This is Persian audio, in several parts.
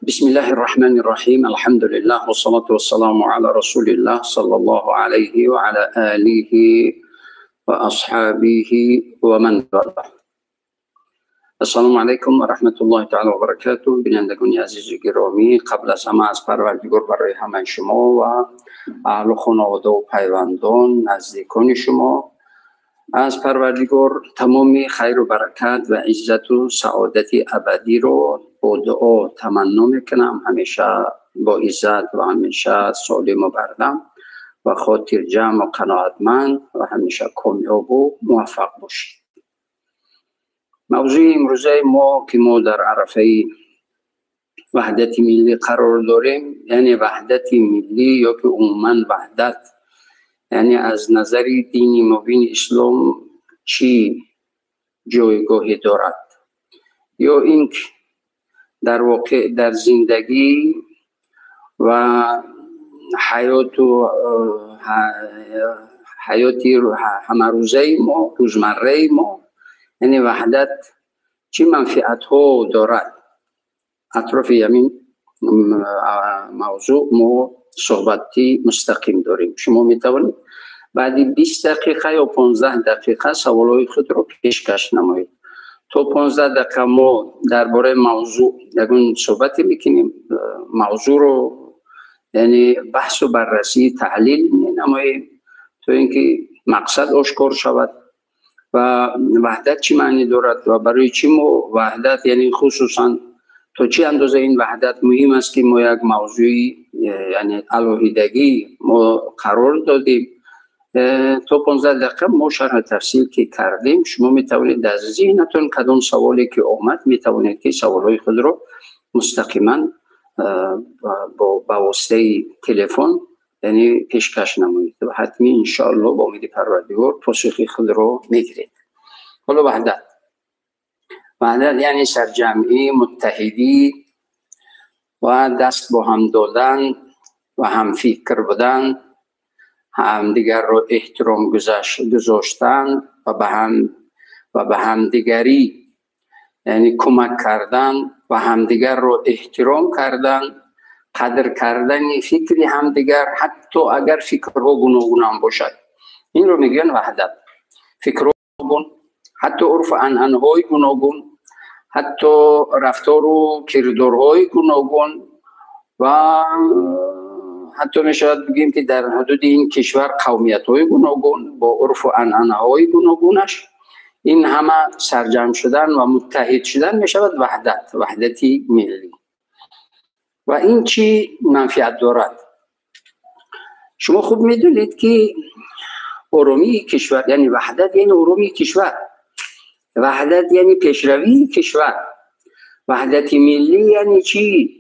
بسم الله الرحمن الرحیم. الحمد لله والصلاة والسلام على رسول الله صلی الله علیه و علی آله و اصحابه و من والاه. السلام علیکم و رحمت الله تعالی و برکاته. بینندگان عزیز گرامی، قبل از همه از پروردگار برای همه شما و اهل و خانواده و پیوندان نزدیکان شما از پروردگار تمام خیر و برکت و عزت و سعادت ابدی رو با دعا تمنا میکنم. همیشه با عزت و همیشه سالم و بردم و خاطر جمع و قناعتمند و همیشه کامیاب و موفق باشید. موضوع امروزه ما که ما در عرفه وحدت ملی قرار داریم، یعنی وحدت ملی یا که عموما وحدت، یعنی از نظر دینی مبین اسلام چی جایگاهی دارد، یا اینکه در واقع در زندگی و حیاتی همه روزه ما، روزمره ما، یعنی وحدت چی منفعت ها دارد. اطراف همین موضوع ما صحبتی مستقیم داریم. شما می توانید بعد 20 دقیقه یا 15 دقیقه سوالای خود را پیشکش نمایید. تا 15 دقیقه ما درباره موضوع یکون صحبتی میکنیم، موضوع رو یعنی بحث و بررسی تحلیل می نماییم تا اینکه مقصد آشکار شود و وحدت چی معنی دارد و برای چی ما وحدت، یعنی خصوصا تا چه اندازه این وحدت مهم است که ما یک موضوعی یعنی علاهیدگی ما قرار دادیم. تا 15 دقیقه ما شرح تفصیل که کردیم. شما می توانید از ذهنتون کدام سوالی که آمد می توانید که سوالهای خود رو مستقیما با واسطه تلفن یعنی پیشکش نمایید و حتمی انشاءالله با امید پروردگار پاسخ خود رو میگیرید. حالا وحدت یعنی سرجمعی، متحدی و دست با هم دادن و هم فکر بودن، همدیگر رو احترام گذاشتن و به همدیگری یعنی کمک کردن و همدیگر رو احترام کردن، قدر کردن فکری همدیگر، حتی اگر فکرها گوناگون هم باشد. این رو میگن وحدت. فکرها گوناگون، حتی عرف عنعنهای گوناگون، حتی رفتار و کردارهای گوناگون و حتی میشود بگیم که در حدود این کشور قومیت‌های گوناگون با عرف و عنعنه‌های گوناگونش، این همه سرجم شدن و متحد شدن میشود وحدتی ملی. و این چی منفعت دارد؟ شما خوب میدونید که آرامی کشور یعنی وحدت، یعنی آرامی کشور، وحدت یعنی پیشروی کشور. وحدت ملی یعنی چی؟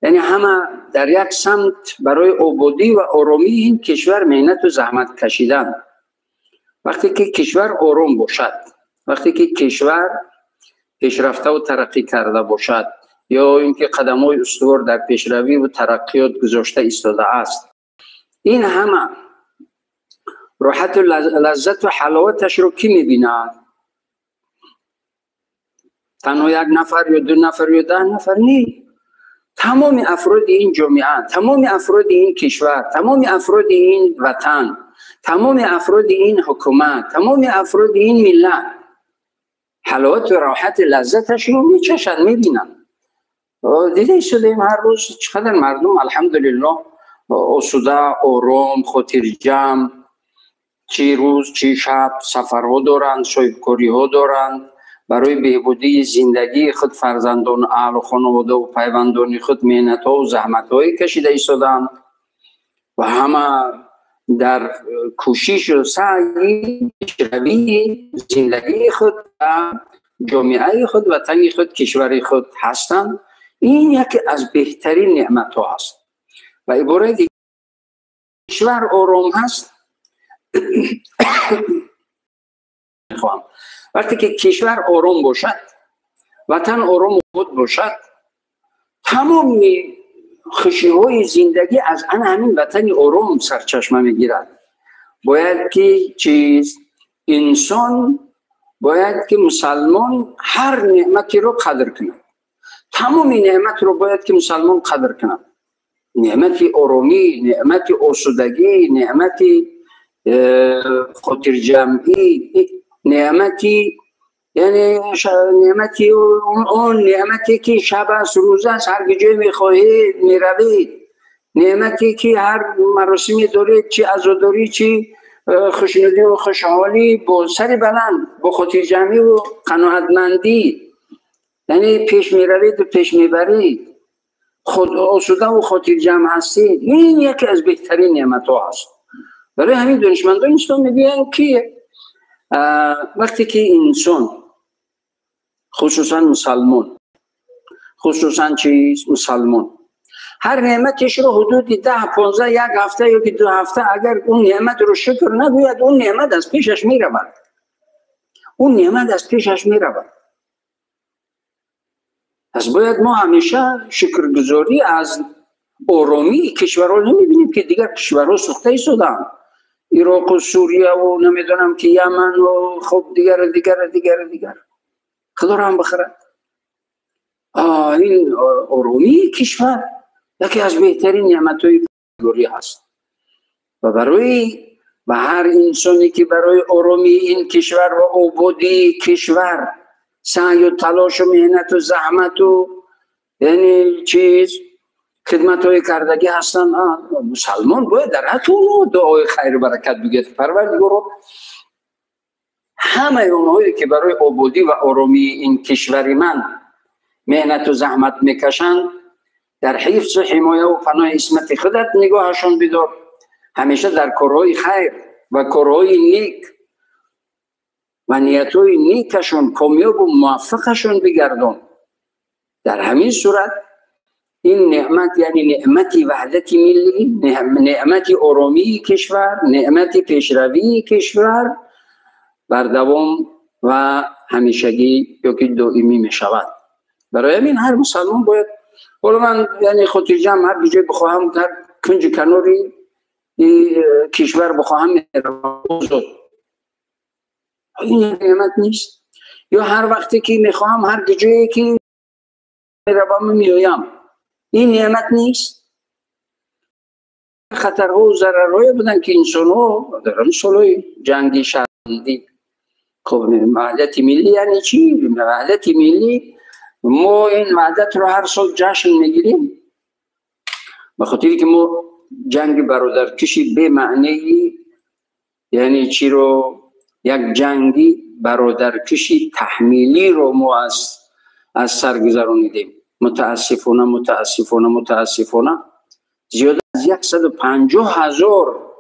یعنی همه در یک سمت برای آبادی و آرامی این کشور محنت و زحمت کشیدن. وقتی که کشور آرام باشد، وقتی که کشور پیشرفته و ترقی کرده باشد، یا اینکه قدم‌های استوار در پیشروی و ترقیات گذاشته ایستاده است، این همه راحت و لذت و حلاوتش رو کی می‌بیند؟ تنها یک نفر یا 2 نفر یا 10 نفر نی. تمام افراد این جامعه، تمام افراد این کشور، تمام افراد این وطن، تمام افراد این حکومت، تمام افراد این ملت حلاوت و راحت لذتش رو میچشن، میبینن. دیده شدیم هر روز چقدر مردم الحمدلله آسوده، آرام، خاطر جمع، چی روز چی شب سفرها دارند، صاحبکاری ها دارند، برای بهبودی زندگی خود، فرزندان، اهل و خانواده و پیوندان خود محنت ها و زحمت های کشیده ایستادند و همه در کوشش و سعی پیشروی زندگی خود، جامعه خود، وطن خود، کشور خود هستند. این یکی از بهترین نعمت ها است و عبارت کشور آرام هست. وقتی که کشور آرام باشد، وطن آرام بود باشد، تمام خوشی‌های زندگی از همین وطن آرام سرچشمه میگیرد. باید که انسان، باید که مسلمان هر نعمتی رو قدر کند. تمام نعمت رو باید که مسلمان قدر کنه. نعمت آرامی، نعمت آسودگی، نعمت خاطر جمعی، نعمتی یعنی نعمتی اون نعمتی که شب است روز است هر جای میخواهید میروید، نعمتی که هر مراسمی دارید چی عزاداری چی خوشنودی و خوشحالی با سر بلند با خاطر جمعی و قناعتمندی یعنی پیش میروید و پیش میبرید، خود آسوده و خاطر جمع هستید. این یکی از بهترین نعمت ها هست. برای همین دانشمندان اسلام میگویند که وقتی که انسان خصوصا مسلمان مسلمان هر نعمتش رو حدود 10-15 یک هفته یا 2 هفته اگر اون نعمت رو شکر نگوید اون نعمت از پیشش میرود، پس باید ما همیشه شکرگزاری از آرامی کشورها نمیبینیم که دیگر کشورها سوخته شدن، عراق و سوریه و نمیدونم که یمن و خب دیگر خدا رو هم بخرد. این آرامی کشور یکی از بهترین نعمت‌های کشوری هست و برای هر انسانی که برای آرامی این کشور و آبادی کشور سعی و تلاش و مهنت و زحمت و یعنی خدمت‌های کردگی هستن، مسلمان باید در حق اونو دعای خیر برکت بگید. پروردگار همه اونهایی که برای آبادی و آرامی این کشور من مهنت و زحمت میکشند در حفظ و حمایه و پناه اسمت خودت نگاهشان بدار، همیشه در کارهای خیر و کارهای نیک و نیتهای نیکشون کامیاب و موفقشون بگردان. در همین صورت این نعمت یعنی نعمت وحدت ملی، نعمت آرامی کشور، نعمت پیشروی کشور بر دوام و همیشگی یا که دائمی می شود. برای همین هر مسلمان باید من یعنی خاطر جمع هر بجای بخواهم در کنج کناری کشور بخواهم میروم، این نعمت نیست؟ یا هر وقتی که میخواهم هر جایی که میروم میایم، این نعمت نیست؟ خطرها و ضررهای بودن که انسان‌ها در سالهای جنگی شرمندی. خب وحدت ملی یعنی چی؟ وحدت ملی ما این وحدت رو هر سال جشن میگیریم به خاطری که ما جنگ برادرکشی به معنی یعنی چی رو یک جنگی برادرکشی تحمیلی رو ما از سر گذرانیدیم. متاسفانه زیاد از 150,000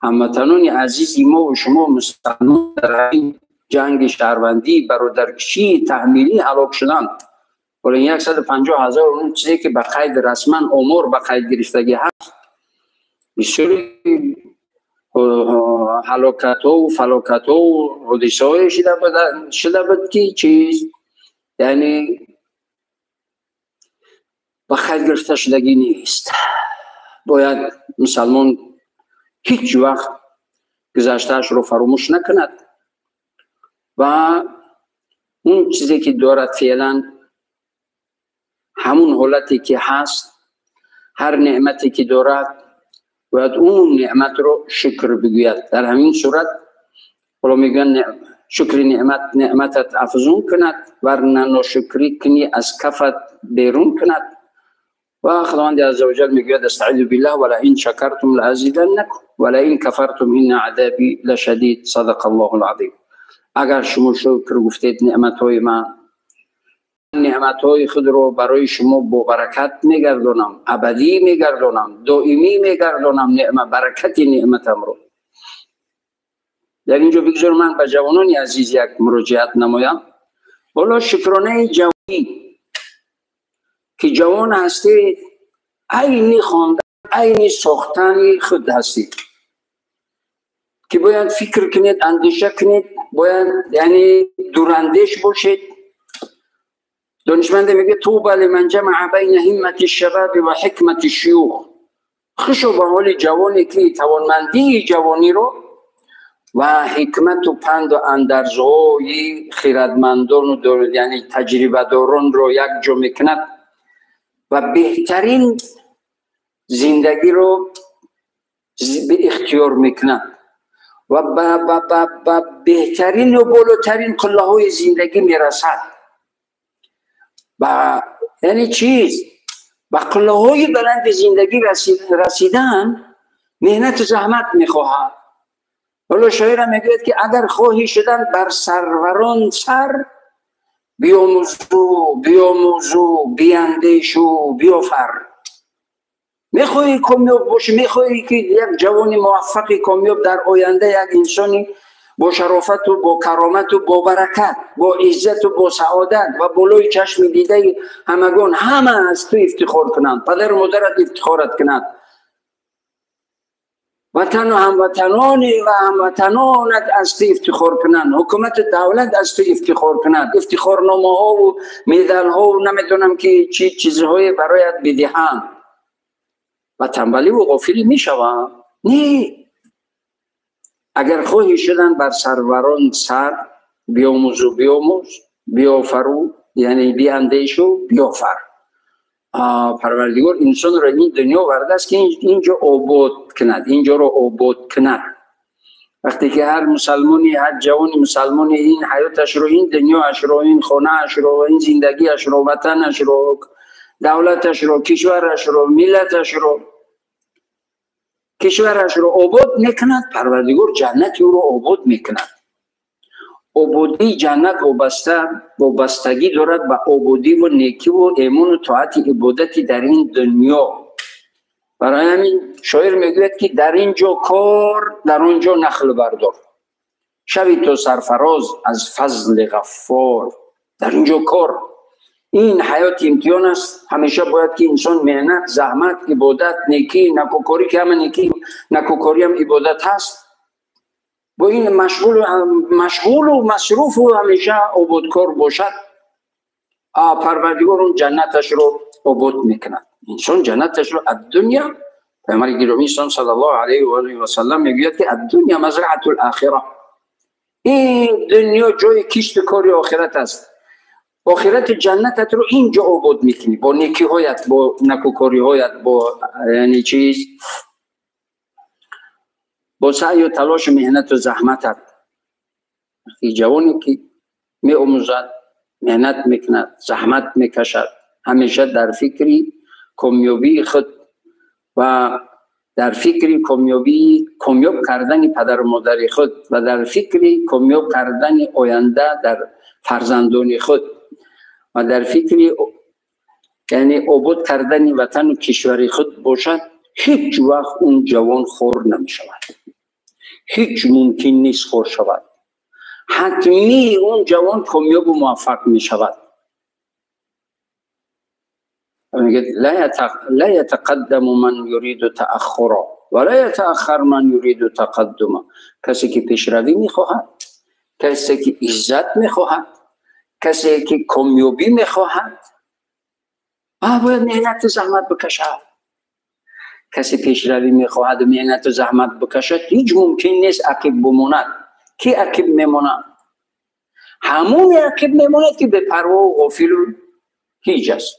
هموطنان عزیز ما و شما مسلمان در این جنگ شهروندی برادرکشی تحمیلی هلاک شدند. ولی 150,000 اون چیزی که به قید رسما امور به قید گرفتگی هست، بسیاری هلاکت ها و فلاکت ها و حادثه های شده بود که چیز یعنی به قید گرفته شدگی نیست. باید مسلمان هیچ وقت گذشتهش رو فراموش نکند و اون چیزی که دارد فعلا همون حالتی که هست، هر نعمتی که دارد باید اون نعمت رو شکر بگوید. در همین صورت ولی میگن شکر نعمتت افزون کند ورنه ناشکری کنی از کفت بیرون کند. و خداوند عزوجل میگوید استعیذوا بالله ولئن شکرتم لازیدنکم ولئن کفرتم ان عذابی لشدید. صدق الله العظیم. اگر شما شکر گفتید نعمتهای من، نعمتهای خود رو برای شما با برکت میگردونم، ابدی میگردونم، دائمی میگردونم برکت نعمتم رو. در اینجا بگذار من به جوانان عزیز یک مراجعت نمایم. والا شکرانه جوانی که جوان هستی عینی خواندن عینی ساختن خود هستید که باید فکر کنید، اندیشه کنید، باید یعنی دوراندیش باشید. دانشمند میگه طوبی لمن جمع بین همت الشباب و حکمت الشیوخ. خوشو به حال جوانی که توانمندی جوانی رو و حکمت و پند و اندرزهای خیرتمندان و یعنی تجربه داران رو یک جا میکند و بهترین زندگی رو به اختیار میکند و به بهترین و بالاترین قله های زندگی میرسد. و یعنی چیز به قله های بلند زندگی رسیدن مهنت و زحمت میخواهد. ولی شاعر میگوید که اگر خواهی شدن بر سروران سر، بیاموزو بیاندیشو بیافر. میخوایی کامیاب باشی، میخوایی که یک جوان موفقی کامیاب در آینده، یک انسانی با شرافت و با کرامت و با برکت، با عزت و با سعادت و بالای چشم دیده همگان همه از تو افتخار کنند، پدر و مادرت افتخارت کنند، وطن و هموطنانت از تو افتخار کنند، حکومت دولت از تو افتخار کنند، افتخارنامه ها و مدال ها و نمیدونم که چی چیزهای برایت بدهند و تنبلی و غافلی می شوند. نه، اگر خواهی شدن بر سروران سر، بیاموزو بیافرو، یعنی بیاندیشو بیافر. پروردگار انسان را این دنیا ورده است که اینجا آباد کند، اینجا را آباد کند. وقتی که هر مسلمانی، هر جوان مسلمانی این حیاتش رو، این دنیاش رو، این خانهش رو، این زندگیش رو، وطنش رو، دولتش رو، کشورش رو، ملتش رو آباد میکند، پروردگار جنت او رو آباد میکند. آبادی جنت وابستگی دارد به آبادی و نیکی و ایمان و طاعت عبادتی در این دنیا. برای همین شاعر میگوید که در اینجا کار، در آنجا نخل بردار، شوی تو سرفراز از فضل غفار. در اینجا کار، این حیات امتحان است. همیشه باید که انسان مهنت، زحمت، عبادت، نیکی، نکوکاری، که همه نیکی نکوکاری هم عبادت هست، با این مشغول و مصروف و همیشه عبادکار باشد، پروردگار اون جنتش رو عباد میکند. انسان جنتش رو الدنیا، پیامبر گرامی صلی الله علیه و آله و سلم میگوید که الدنیا مزرعه الاخره، این دنیا جای کشت کاری آخرت است. آخرت جنتت رو اینجا عباد میکنی، با نیکی هایت، با نکوکاری هایت، با یعنی چیز، با سعی و تلاش و مهنت و زحمتت. وقتی جوانی که می آموزد، مهنت میکند، زحمت میکشد، همیشه در فکری کامیابی خود و در فکری کامیاب کردن پدر و مادر خود و در فکری کامیاب کردن آینده در فرزندان خود و در فکری یعنی آباد کردن وطن و کشور خود باشد، هیچ وقت اون جوان خور نمی شود، هیچ ممکن نیست خور شود. حتمی اون جوان کامیاب و موفق می شود. لا يتقدم من يريد تأخرا ولا يتأخر من يريد تقدما. کسی که پیشروی میخواهد، کسی که عزت میخواهد، کسی که کامیابی میخواهد، باید مهنت و زحمت بکشد. کسی پیشروی میخواهد و مهنت و زحمت بکشد، هیچ ممکن نیست عقب بماند. کی عقب میماند؟ همون عقب میماند که به پروا و غافل و هیچ است.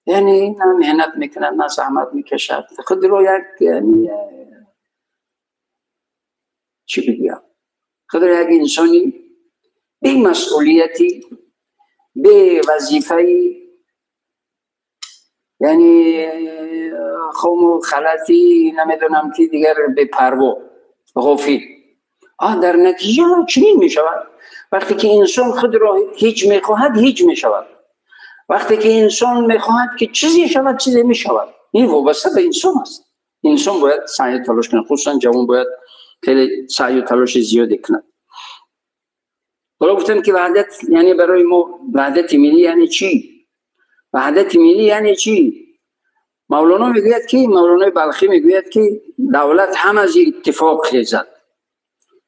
یعنی نه مهنت میکنه، نه زحمت میکشد، خود رو یک یعنی چی بگیم، خود رو یک انسانی بی مسئولیتی، بی وظیفه‌ای، یعنی خوم و خلطی، نمیدونم که دیگر به پروا غافل. در نتیجه چنین میشود. وقتی که انسان خود را هیچ میخواهد، هیچ میشود. وقتی که انسان میخواهد که چیزی شود، چیزی میشود. این وابسته به انسان است. انسان باید سعی تلاش کنه، خصوصا جوان باید خیلی سعی و تلاش زیادی کنه. حالا گفتم که وحدت یعنی برای ما وحدت ملی یعنی چی؟ وحدت ملی یعنی چی؟ مولانا میگوید که، مولانا بلخی میگوید که دولت هم از اتفاق خیزد،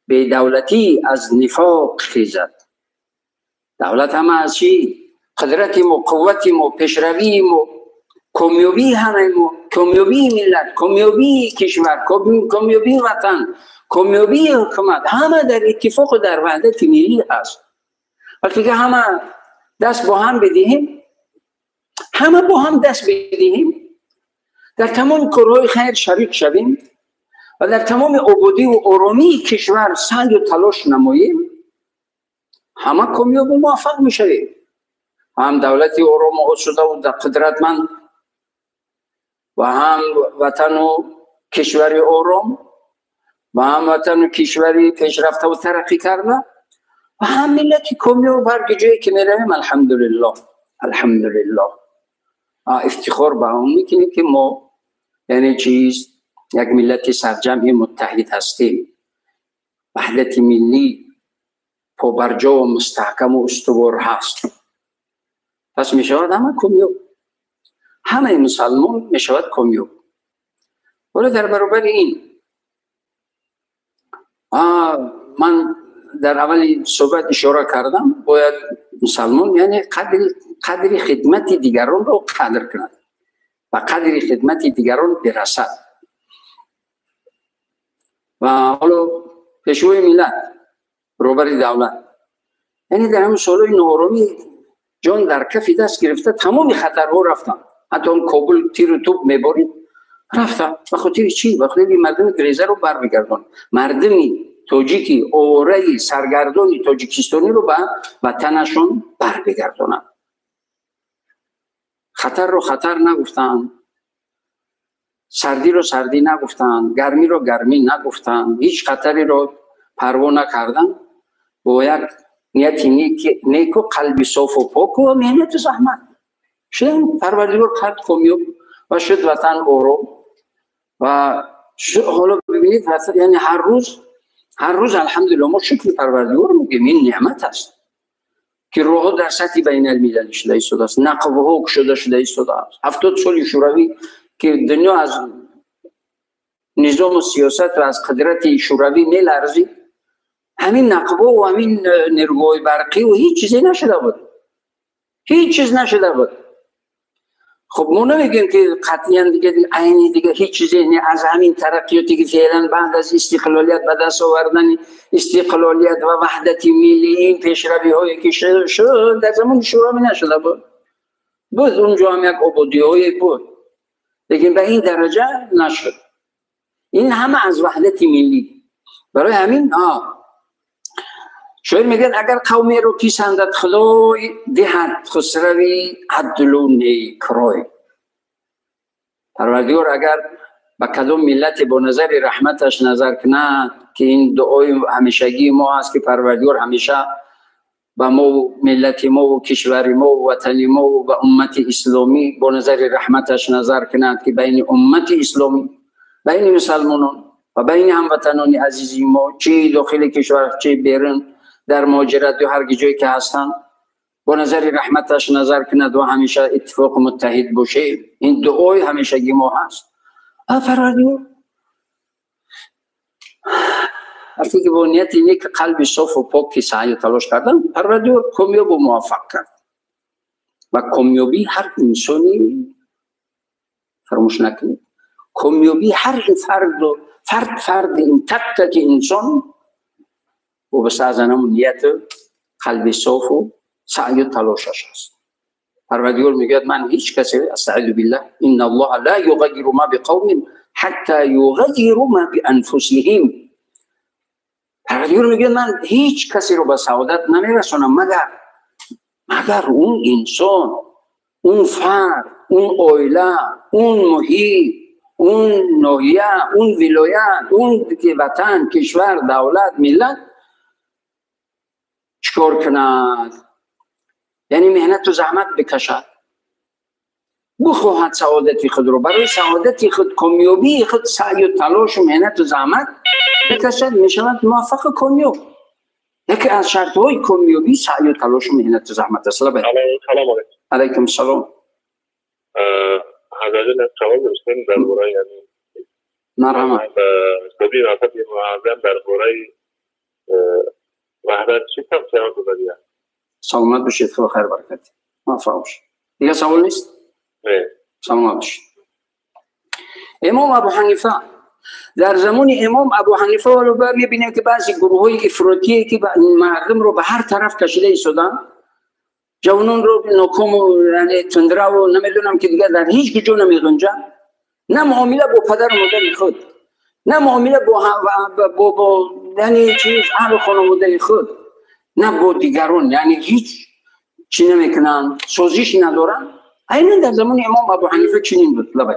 بی دولتی از نفاق خیزد. دولت هم از چی؟ قدرتیم و قوتیم و پیشرویم و کامیابی همه ما کامیابی ملت، کامیابی کشور، کامیابی وطن، کامیابی حکومت، همه در اتفاق و در وحدت ملی هست. وقتی که همه دست با هم بدهیم، همه با هم دست بدهیم، در تمام کارهای خیر شریک شویم و در تمام آبادی و آرامی کشور سعی و تلاش نماییم، همه کامیاب و موفق میشویم. هم دولتی آرام و آسوده و قدرتمند و هم وطن و کشوری آرام و هم وطن و کشوری پیشرفته و ترقی کرده و هم ملتی کامیاب. هر جایی که میرویم الحمدلله الحمدلله افتخار به اون میکنیم که ما یعنی چیز یک ملت سرجمع متحد هستیم، وحدت ملی پابرجا و مستحکم و استوار هست. پس می شود همه کامیاب، همه مسلمان می شود کامیاب. ولی در برابر این من در اول صحبت اشاره کردم، باید مسلمان یعنی قدر خدمت دیگران رو قدر کند و قدر خدمت دیگران برسد. و حالا پیشوای ملت روبر دولت، یعنی در همون سالهای نوآرامی جان در کف دست گرفته، تمام خطرها رفتن، حتی اون کابل تیر و توپ میبارید رفتن. به خاطر چی؟ به خاطر مردم گریزه رو برمیگردن، مردمی تاجیکی اوره سرگردانی تاجیکستانی رو به وطنشون برمیگردونن. خطر رو خطر نگفتن، سردی رو سردی نگفتن، گرمی رو گرمی نگفتن، هیچ خطری رو پروا نکردن. با یک نیت نیک و قلب صاف و پاک و مهنت و زحمت شد پروردگار کرد کامیاب و شد وطن آرام. و حالا ببینید یعنی هر روز الحمدلله ما شکر پروردگار میگیم، این نعمت است که روح در سطح بین المللی شده ایستاده است، نقبه ها شده ایستاده است. 70 سال شوروی که دنیا از نظام و سیاست و از قدرت شوروی میلرزید، همین نقبه و همین نیروهای برقی و هیچ چیزی نشده بود، هیچ چیز نشده بود. خب ما نمیگیم که قطعا دیگه عینی دیگه هیچ چیزی از همین ترقیاتی که فعلا بعد از استقلالیت به دست آوردن استقلالیت و وحدت ملی این پیشروی هایی که شد در زمان شوروی نشده بود اونجا هم یک آبادی هایی بود، لیکن به این درجه نشد. این همه از وحدت ملی. برای همین شاید میگن اگر قومی رو پیسندد خدای دهد خسروی عدل و نیکرای. پروردگار اگر به کدام ملت با نظر رحمتش نظر کند، که این دعای همیشگی ما است که پروردگار همیشه به ما و ملت ما و کشور ما و وطن ما و به امت اسلامی با نظر رحمتش نظر کند، که بین امت اسلامی، بین مسلمانان و بین هموطنان عزیزی ما، چه داخل کشور چه بیرون در مهاجرت یا هر جایی که هستن، با نظر رحمتش نظر کند و همیشه اتفاق متحد باشه. این دعای همیشگی ما هست. پروردگار وقتی که با نیت نیک قلب صاف و پاک که سعی و تلاش کردن، پروردگار کامیاب و موفق کرد. و کامیابی هر انسانی، فراموش نکنید، کامیابی هر فرد این تک انسان و بس از همون نیت قلب صاف و سعی و تلاشش است. پروردگار میگه من هیچ کسی، استعاذ بالله، ان الله لا یغیر ما بقوم حتی یغیروا ما بانفسهم. پروردگار میگه من هیچ کسی رو به سعادت نمیرسونم مگر اون انسان، اون فرد، اون عائله، اون محیط، اون ناحیه، اون ولایت، اون وطن، کشور، دولت، ملت چکار کند؟ یعنی مهنت و زحمت بکشد، بخواهد سعادت خود رو، برای سعادت خود، کامیابی خود سعی و تلاش و مهنت و زحمت بکشد، میشود موفق کامیاب. یکی از شرط های کامیابی سعی و تلاش و مهنت و زحمت است. سلام علیکم السلام. حضرت سوال داشتم درباره یعنی مرحبا. سبیل آفت معظم درباره وحدت چی تفسیر بودید؟ سلامت باشید، خیر برکت. موفق باشید. دیگه سوال نیست؟ نه. سلامت باشید. امام ابو حنیفه در زمان امام ابو حنیفه رو میبینیم که بعضی گروه های افراطی که مردم رو به هر طرف کشیده ایستادن، جوانان رو نکم و یعنی تندره و نمیدونم که دیگه در هیچ جو نمیگنجن، نه معامله با پدر و مادر خود، نه معامله با یعنی چیز اهل خانواده خود، نه با دیگران، یعنی هیچ چی نمیکنن، سازش ندارن. این در زمان امام ابو حنیفه چنین بود. لبای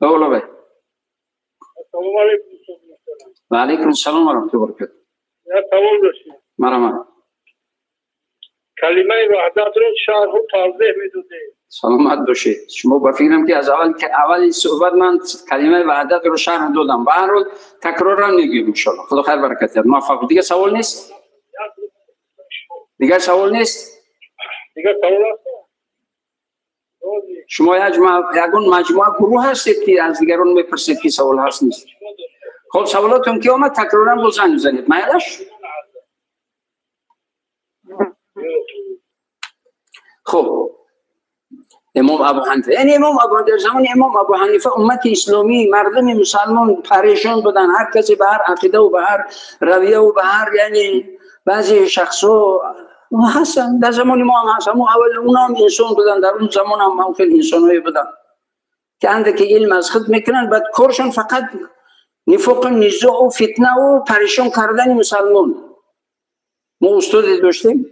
لبای السلام علیکم. و علیکم السلام و رحمت الله و برکاته. سوال داشتم. مرحبا. کلمه وحدت رو شرح و توضیح میدونید. سلامت باشید. شما با فکرم که از اول صحبت من کلمه وحدت رو شرح دادم. به هر حال تکرار نمیگیم ان شاء الله. خدا خیر برکت بده. موفق. دیگه سوال نیست؟ دیگه سوال نیست؟ دیگه سوال هست؟ شما یگون مجموعه گروه هستید که از دیگران میپرسید که سوال هست نیست. خب سوالاتون که آمد تکرارا با زنگ بزنید. میلش؟ خب امام ابو حنیفه، یعنی امام ابو در زمان امام ابو حنیفه امت اسلامی مردم مسلمان پریشان بودن، هر کسی به هر عقیده و به هر رویه و به هر یعنی بعضی شخصا هستن در زمان ما هم هستن. اول اونا هم انسان بودن، در اون زمان هم ممکن انسانایی بودن که اندکی علم از خود میکنن، بعد کارشون فقط نفاق نزاع و فتنه و پریشان کردن مسلمان. ما استاد داشتیم،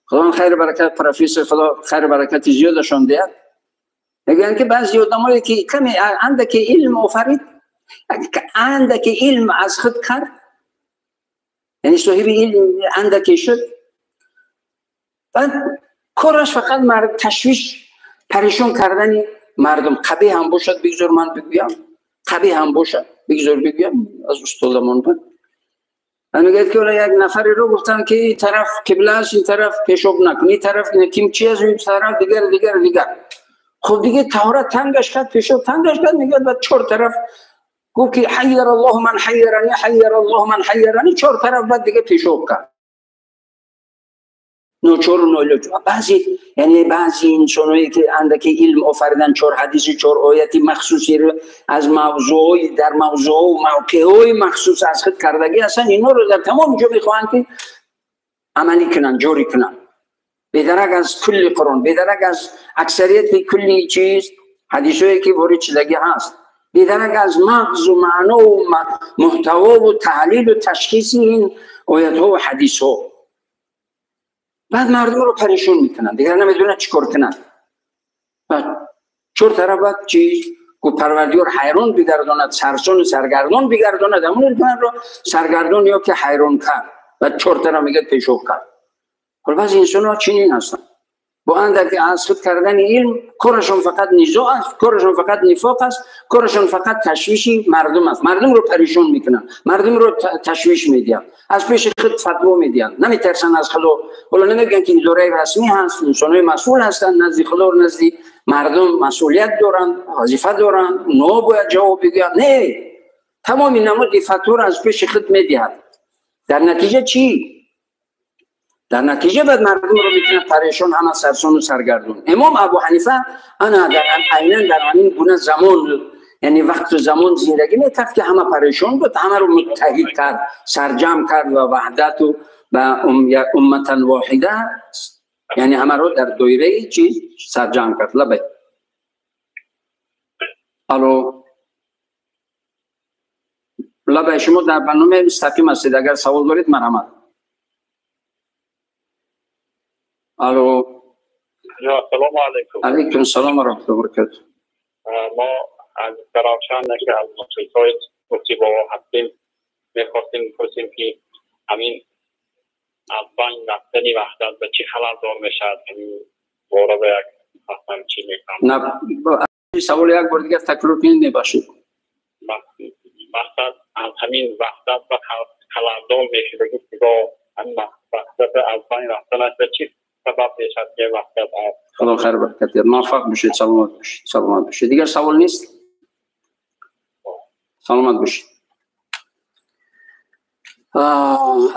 خدا خیر برکت پروفسور، خدا خیر برکت زیادشون دهد، میگن که بعضی آدمایی که کمی اندکی علم آفرید، اندکی علم از خود کرد، یعنی صاحب علم اندکی شد، بعد کارش فقط تشویش پریشان کردن مردم. قبیح هم باشد بگذار من بگویم، قبیح هم باشد بگذار بگویم، از استادمان بود. میگه که یک نفری رو گفتن که این طرف قبله است، این طرف پیشاب نکن، این طرف نکیم چی است، این طرف دیگر. خب دیگه طهارت تنگش کرد، پیشاب تنگش کرد، میگه بعد چهار طرف گفت که حیر الله من حیرنی، حیر الله من حیرنی، چهار طرف بعد دیگه پیشاب کرد. نوچور و نولوچ. بعضی انسانایی که اندکی علم آفریدن، چهار حدیثی، چهار آیتی مخصوصی رو از موضوعی در موضوع و موقعی مخصوص از خود کردگی هستن، اینا رو در تمام جا میخواهند که عملی کنن، جوری کنن، بدرک از کل قرآن، بدرک از اکثریت کلی چیز حدیثایی که وارد شدگی هست، بدرک از مغز و معنا و محتوا و تحلیل و تشخیص این آیت ها و حدیث ها. بعد مردم رو پریشون میکنن، دیگر نمیدونن چیکار کنن. بعد چهار طرف بعد چیز کو پروردگار حیران بگرداند، سرسون سرگردان بگرداند، همون رو سرگردان یا که حیران کرد، بعد چهار طرف میگه پیشاب کرد. ولی بعضی انسان‌ها چنین هستن، با اندکی از خود کردن علم کارشون فقط نزاع است، کارشون فقط نفاق است، کارشون فقط تشویش مردم است. مردم رو پریشان میکنن، مردم رو تشویش میدن، از پیش خود فتوا میدن، نمیترسن از خدا. ولی نمیگن که اداره رسمی هست، انسان‌های مسئول هستن، نزد خدا و نزد مردم مسئولیت دارن، وظیفه دارن، اونا باید جواب بگن. نه، تمام نمود فتوا از پیش خود میدهد. در نتیجه چی؟ در نتیجه بعد مردم رو میتونه پریشان، همه سرسون و سرگردون. امام ابو حنیفه انا در همین گونه زمان، یعنی وقت زمان زندگی میکرد که همه پریشان بود، همه رو متحد کرد، سرجم کرد و وحدت و امتا واحده، یعنی همه رو در دایره چیز سرجم کرد. لبه الو لبه شما در برنامه مستقیم هستید، اگر سوال دارید مرحمت. الو سلام علیکم. علیکم السلام و رحمت الله و برکاته. ما از درخشان که از مشکلات مفتی بابا هستیم میخواستیم بپرسیم که همین از بین رفتن وحدت به چی خلل دار میشد؟ همین وارد یک حتما چی میکنم؟ نه سوال یک بار دیگه تکرار کنید نباشید. مقصد از همین وحدت و خلل دار میشه بگید که همین وحدت از بین رفتنش به چی سبب میشد که وحدت هست؟ خدا خیر برکت. موفق باشید، سلامت باشید، سلامت باشید. دیگر سوال نیست؟ سلامت باشید.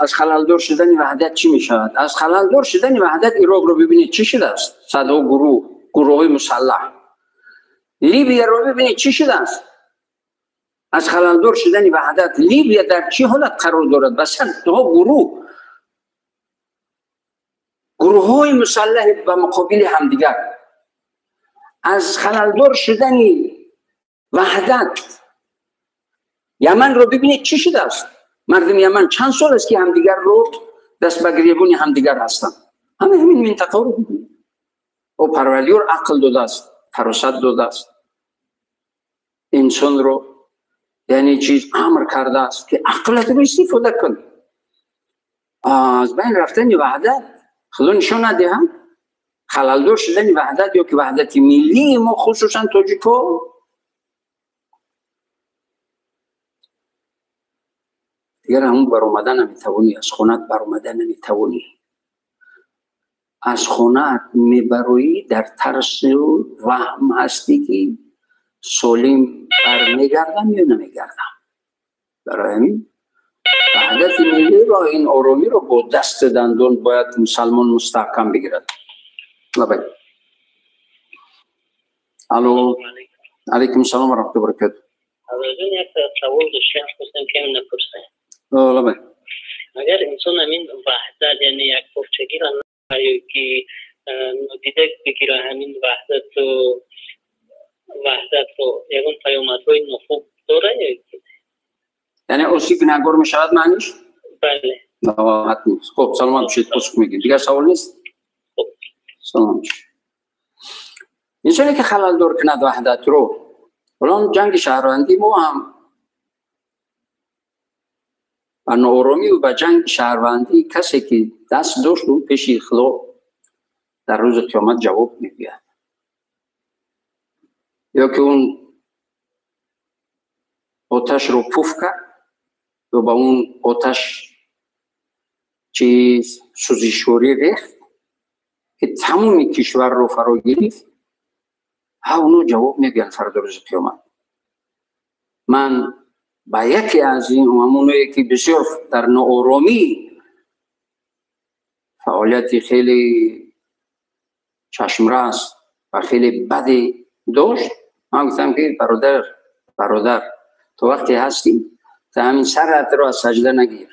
از خلل دار شدن وحدت چی میشود؟ از خلل دار شدن وحدت عراق رو ببینید چی شده است. صدها گروه های مسلح لیبیا رو ببینید چی شده است. از خلالدور شدن وحدت لیبیا در چه حالت قرار دارد؟ بسیار دو گروه های مسلح به مقابل همدیگر. از خلالدور شدن وحدت یمن رو ببینید چی شده است. مردم یمن چند سال است که همدیگر رو دست به گریبان همدیگر هستند. همین منطقه رو ببینید. او پروردگار عقل داده است، فراست داده است، انسان رو یعنی چیز امر کرده است که عقلت رو استفاده کن. از بین رفتن وحدت خدا نشان ندهد. خلالدور شدن وحدت یا که وحدت ملی ما خصوصا تاجیکا دیگر همون برآمدن نمیتوانی، از خونت برآمدن نمیتوانی. از خونت میبروی در ترس و وهم هستی که سالم برمیگردم یا نمیگردم. برای همین وحدت ملی را، این آرامی را با دست دندان باید مسلمان مستحکم بگیرد. لبک. الو. علیکم السلام و رحمت الله و برکاته. حضرتان یک سوال داشتم خواستم که من نپرسم. لبک. اگر انسان همین وحدت یعنی یک پرچگی را نمی‌آید که دیده بگیره همین وحدت رو یکون پیامدهای نخوب داره یعنی اوسی گناهگار می شود معنیش؟ بله. حتما. خب سلامت بشید. پاسخ میگیم. دیگر سوال نیست؟ خب سلام بشید. انسانی که خلال دور کند وحدت رو، الان جنگ شهروندی ما هم و ناآرامی و به جنگ شهروندی کسی که دست داشت و پیش خدا در روز قیامت جواب میگوید. یا که اون آتش رو پوف کرد یا با اون آتش چیز سوزشوری ریخت که تمام کشور رو فرا گرفت، اونو جواب میگن فردا روز قیامت. من با یکی از این همونایی که بسیار در ناآرامی فعالیت خیلی چشمرس و خیلی بدی داشت، من گفتم که برادر تو وقتی هستی تا همین سرت رو از سجده نگیر،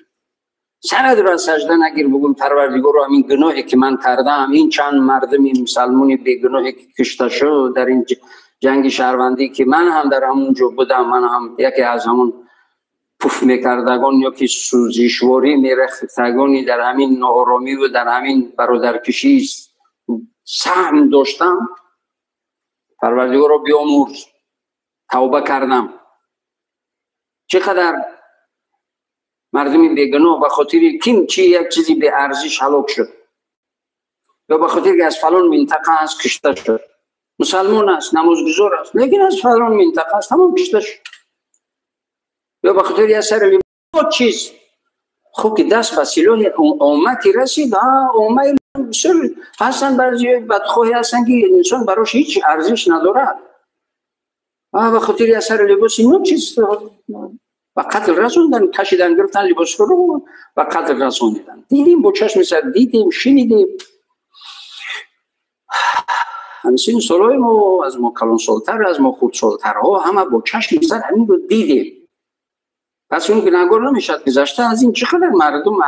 سرت رو از سجده نگیر، بگو پروردگار رو همین گناهی که من کردم، این چند مردم مسلمانی بیگناهی که کشته شد در این جنگ شهروندی که من هم در همونجا بودم، من هم یکی از همون پوف میکردگان یا که سوزشواری میرختگانی در همین ناآرامی و در همین برادرکشی سهم داشتم، پروردگار رو بیامرز، توبه کردم. چقدر مردمی بیگناه به خاطر یک چیزی به ارزش هلاک شد یا به خاطر که از فلان منطقه است کشته شد، مسلمان است، نمازگزار است، لیکن از فلان منطقه است تمام کشته شد، یا به خاطر اثر چیز خوب که دست به سلاح امتی رسید. امت بسیار هستن، بعضی بدخواهی هستن که انسان براش هیچ ارزش ندارد، به خاطر اثر لباس اینو چیز و قتل رسوندن، کشیدن گرفتن لباس رو و قتل رسوندن. دیدیم با چشم سر، دیدیم شنیدیم. همسین سالای ما از ما کلان سالتر، از ما خود سالترها همه با چشم سر همین رو دیدیم. پس اون گناهگار نمیشد گذشته از این. چقدر مردم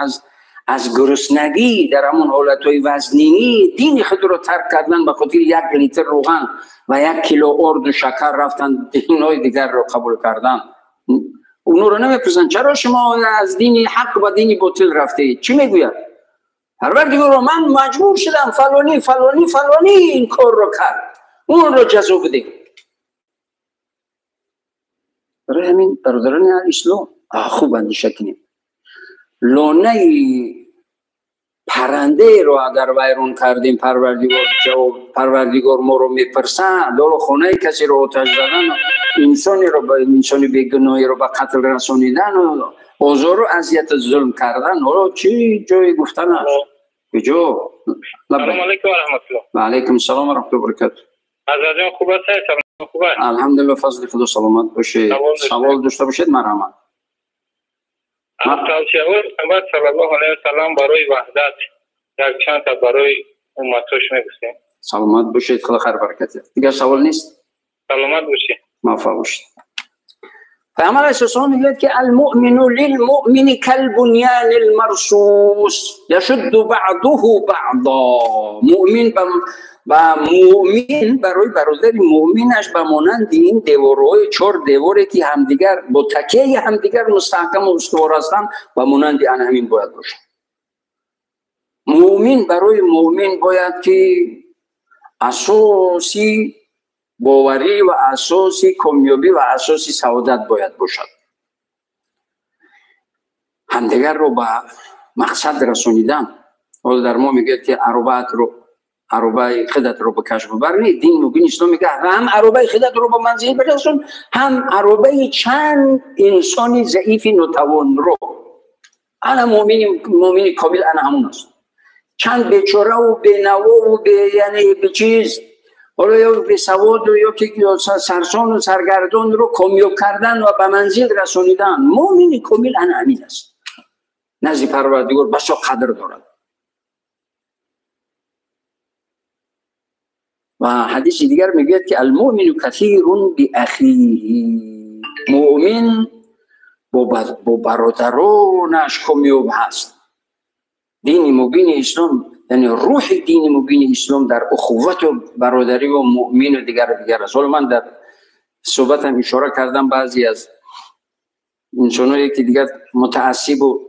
از گرسنگی در همون حالتهای وزنینی دین خود رو ترک کردن به خاطر 1 لیتر روغن و 1 کیلو ارد و شکر رفتن دینهای دیگر رو قبول کردن. اونو رو نمیپرسن چرا شما از دین حق و دین باطل رفته؟ چی میگوید؟ پروردگار من مجبور شدم فلانی این کار رو کرد، اون رو جزا بده. برای همین برادران اسلام خوب اندیشه کنیم. لانه پرنده رو اگر ویران کردیم پروردگار ما رو میپرسن، دور خانه کسی رو آتش زدن، انسانی رو با انسانی بیگناهی رو به قتل رسانیدن و آزار و اذیت ظلم کردن، حالا چی جای گفتن است؟ کجا؟ سلام علیکم و رحمت الله. و علیکم السلام و رحمت الله و برکاته. حضرت خوب است؟ سلام خوب است؟ الحمدلله، فضل خدا سلامت باشید. سوال داشته باشید مرحمت. توصیه پیامبر صلی الله علیه و سلم برای وحدت یک چند تا برای امتش میگفتیم. سلامت باشید، خدا خیر برکت. دیگر سوال نیست؟ سلامت باشی. موفق باشید. پیامبر علیه السلام میگه که المؤمن للمؤمن کالبنیان المرصوص یشد بعضه بعضا. مؤمن و مؤمن برای برادر مؤمنش به مانند این دیوارهای 4 دیواری که همدیگر با تکیه همدیگر مستحکم و استوار هستند و مانند همین باید باشه. مؤمن برای مؤمن باید که اساسی باوری و اساسی کامیابی و اساسی سعادت باید باشد. همدیگر رو به مقصد رسانیدن. حالا در ما میگه که عربه خودت رو به کشف ببر. دین مبین اسلام میگه هم عربه خودت رو به منزل برسون، هم عربه چند انسانی ضعیف ناتوان رو. انا مؤمن کامل انا همون است. چند بیچاره و بینوا و یعنی به چیز حالا یا به سواد و یا که سرسان و سرگردان رو کامیاب کردن و به منزل رسانیدن. مؤمن کامل انا همین است. نزد پروردگار بسا قدر دارد. و حدیث دیگر میگه که المؤمن کثیر باخیه. مؤمن با برادرانش کامیاب هست. دین مبین اسلام یعنی روح دین مبین اسلام در اخوت و برادری و مؤمن و دیگر است. حالا من در صحبتم اشاره کردم بعضی از انسانایی که دیگر متعصب و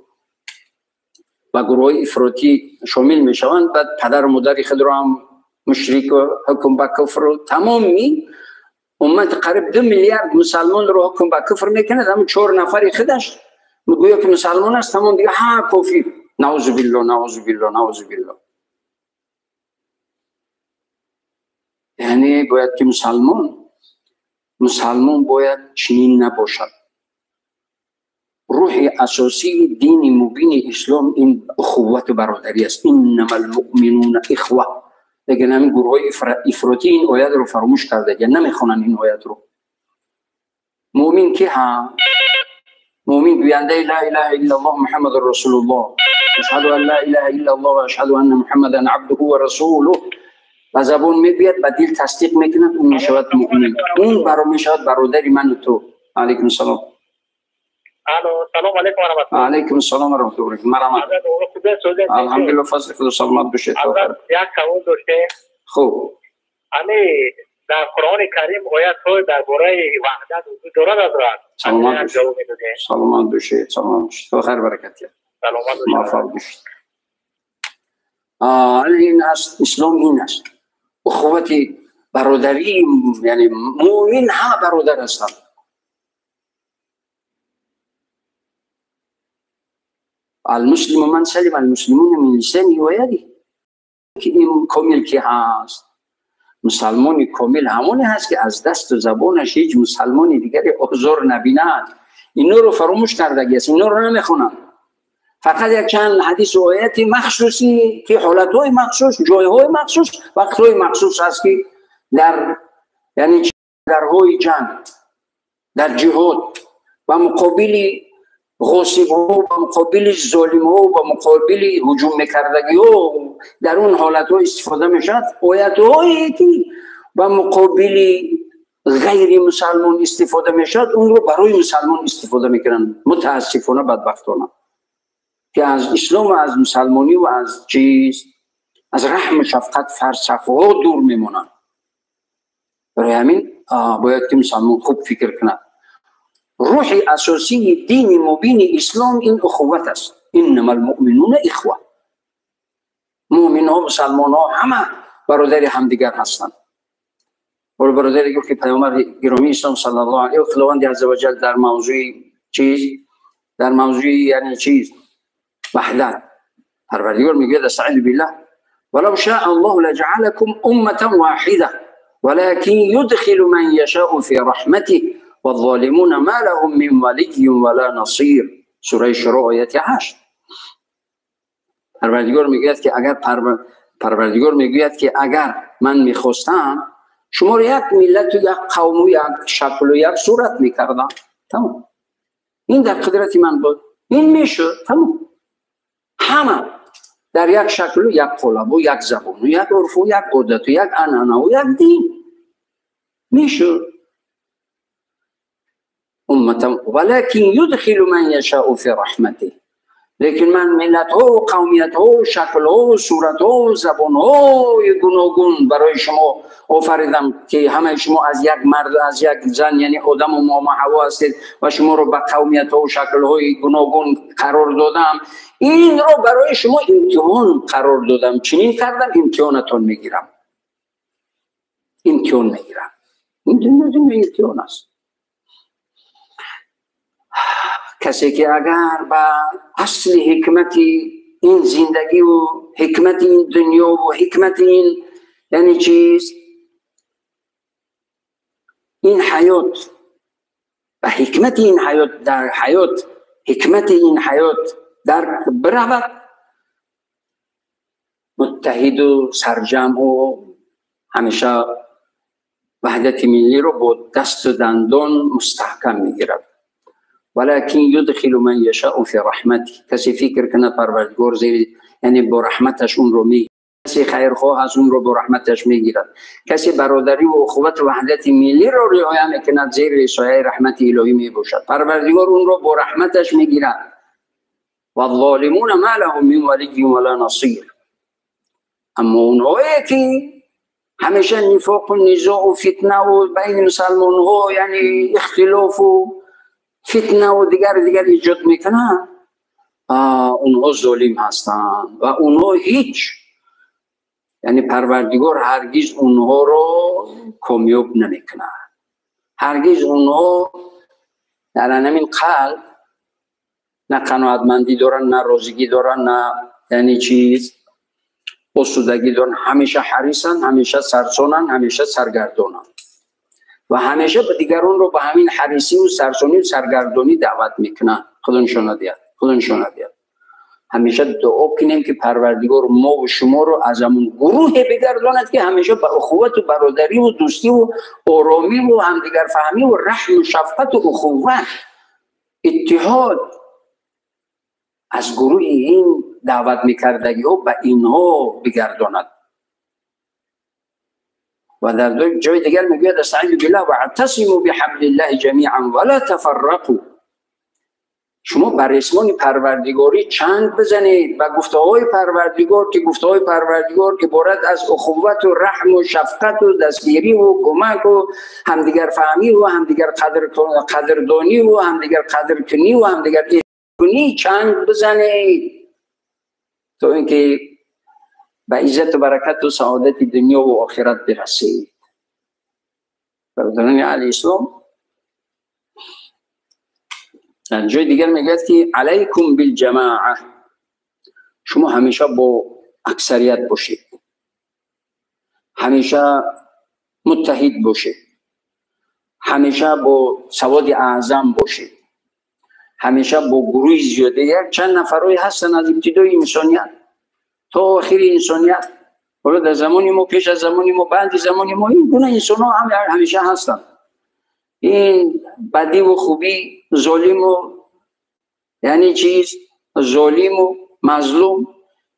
گروه افراطی شامل میشوند، بعد پدر و مادر خود رو هم مشرک و حکم به کفر و تمامی امت قریب 2 میلیارد مسلمان رو حکم به کفر میکنه. همون 4 نفر خودش میگویا که مسلمان است، تمام دیگه ها کافر. نعوذ بالله نعوذ بالله نعوذ بالله. یعنی باید که مسلمان باید چنین نباشد. روح اساسی دین مبین اسلام این اخوت و برادری است. انما المؤمنون اخوه. لیکن همین گروه افراطی این آیت رو فراموش کرده یا نمیخونن این آیت رو. مؤمن که ها مؤمن گوینده لا اله الا الله محمد رسول الله، اشهد ان لا اله الا الله و اشهد ان محمدا عبده و رسوله. و زبان میگوید و دل تصدیق میکند، اون میشود مؤمن. اون برای میشود برادری من و تو. علیکم السلام. سلام علیکم و رحمت الله. علیکم السلام و رحمت الله. مرحبا. الحمدلله فضل خدا سلامت باشید. یک سوال داشته. خوب. امی در قرآن کریم آیات های درباره وحدت وجود دارد حضرت؟ سلامت باشید. سلامت باشید. تو خیر برکت یاد. سلامت باشید. موفق باشید. این است اسلام، این است اخوت برادری. یعنی مؤمن ها برادر هستند. المسلم من سلم المسلمون من لسانه و یده. که این کامل که هست. مسلمان کامل همونی هست که از دست و زبانش هیچ مسلمان دیگری آزار نبیند. اینو رو فراموش کرده است، اینو رو نمیخونند. فقط یک چند حدیث و آیت مخصوصی که حالتهای مخصوص، جایهای مخصوص، وقتهای مخصوص هست که در یعنی درهای جنگ، در جهاد و مقابل غاصب ها و مقابل ظالم ها و مقابل هجوم میکردگی ها در اون حالت ها استفاده میشد. آیت هایی که و مقابل غیر مسلمان استفاده میشد اون رو برای مسلمان استفاده میکنن. متاسفانه بدبختانه که از اسلام و از مسلمانی و از چیز از رحم شفقت فلسفه ها دور میمونن. برای همین باید که مسلمان خوب فکر کنند. روح اساسی دین مبین اسلام این اخوت است. انما المؤمنون اخوه. مؤمن ها مسلمان ها همه برادر همدیگر هستند. و برادری که پیامبر گرامی اسلام صلی الله علیه و خداوند عزوجل در موضوع چیز، در موضوع یعنی چیز وحدت، پروردگار میگه استعین بالله ولو شاء الله لجعلكم امه واحده ولكن يدخل من يشاء في رحمته والظالمون ما لهم من ولي ولا نصير. سوره شورى آیت 8. پروردگار میگوید که اگر من میخواستم شما رو یک ملت و یک قوم و یک شکل و یک صورت میکردم. تمام. این در قدرت من بود. این میشد. تمام. همه در یک شکل و یک قالب و یک زبان و یک عرف و یک عادت و یک عنعنه و یک دین. میشد امتا ولکن یدخل من یشاء فی رحمته. لیکن من ملت ها و قومیت ها و شکل ها و صورت ها و زبان ها گوناگون برای شما آفریدم که همه شما از یک مرد از یک زن یعنی آدم و ماما حوا هستید و شما رو به قومیت ها و شکل های گوناگون قرار دادم. این رو برای شما امتحان قرار دادم. چنین کردم امتحانتون میگیرم. امتحان میگیرم. این دنیا امتحان است. کسی که اگر به اصل حکمت این زندگی و حکمت این دنیا و حکمت این یعنی چیز این حیات و حکمت این حیات در حیات حکمت این حیات در برود متحد و سرجم و همیشه وحدت ملی رو با دست و دندان مستحکم میگیرد. ولكن يدخل من يشاء في رحمته. کسی فکر کنه پروردگار زیر یعنی با رحمتش اون رو میگیرد. کسی خیرخواه از اون رو با رحمتش میگیرد. کسی برادری و اخوت و وحدت ملی رو رعایت میکند زیر سایه رحمت الهی میباشد. پروردگار اون رو با رحمتش میگیرد. والظالمون ما لهم من ولی ولا نصیر. اما اونهایی که همیشه نفاق و نزاع و فتنه و بین مسلمان ها یعنی اختلاف و فتنه و دیگر ایجاد میکنن اونها ظالم هستند و اونها هیچ یعنی پروردگار هرگز اونها رو کامیاب نمیکنه. هرگز اونها در همین قلب نه قناعتمندی دارن نه راضیگی دارن نه یعنی چیز آسودگی دارن. همیشه حریصن، همیشه سرسانن، همیشه سرگردانن و همیشه به دیگران رو به همین حریصی و سرسانی و سرگردانی دعوت میکنن. خدا نشان دهد. همیشه دعا کنیم که پروردگار ما و شما رو از همون گروه بگرداند که همیشه به اخوت و برادری و دوستی و آرامی و همدیگر فهمی و رحم و شفقت و اخوت اتحاد از گروه این دعوت میکردگی ها به اینها بگرداند. و در جای دیگر میگوید استعینوا بالله واعتصموا بحبل الله جمیعا ولا تفرقوا. شما بر اسمان پروردگاری چنگ بزنید و گفته های پروردگار که گفته های پروردگار عبارت از اخوت و رحم و شفقت و دستگیری و کمک و همدیگر فهمی و همدیگر قدردانی و همدیگر قدرکنی و همدیگر کنی چنگ بزنید تا اینکه به عزت و برکت و سعادت دنیا و آخرت برسید. برادران علی اسلام در جای دیگر میگه که علیکم بالجماعه. شما همیشه با اکثریت باشید، همیشه متحد باشید، همیشه با سواد اعظم باشید، همیشه با گروه زیاده. یک چند نفرای هستن از ابتدای انسانیت تا آخر انسانیت. حالا در زمانی ما، پیش از زمانی ما، بعد زمانی ما این گونه انسان ها همیشه هستن. این بدی و خوبی، ظالم و یعنی چیز ظالم و مظلوم،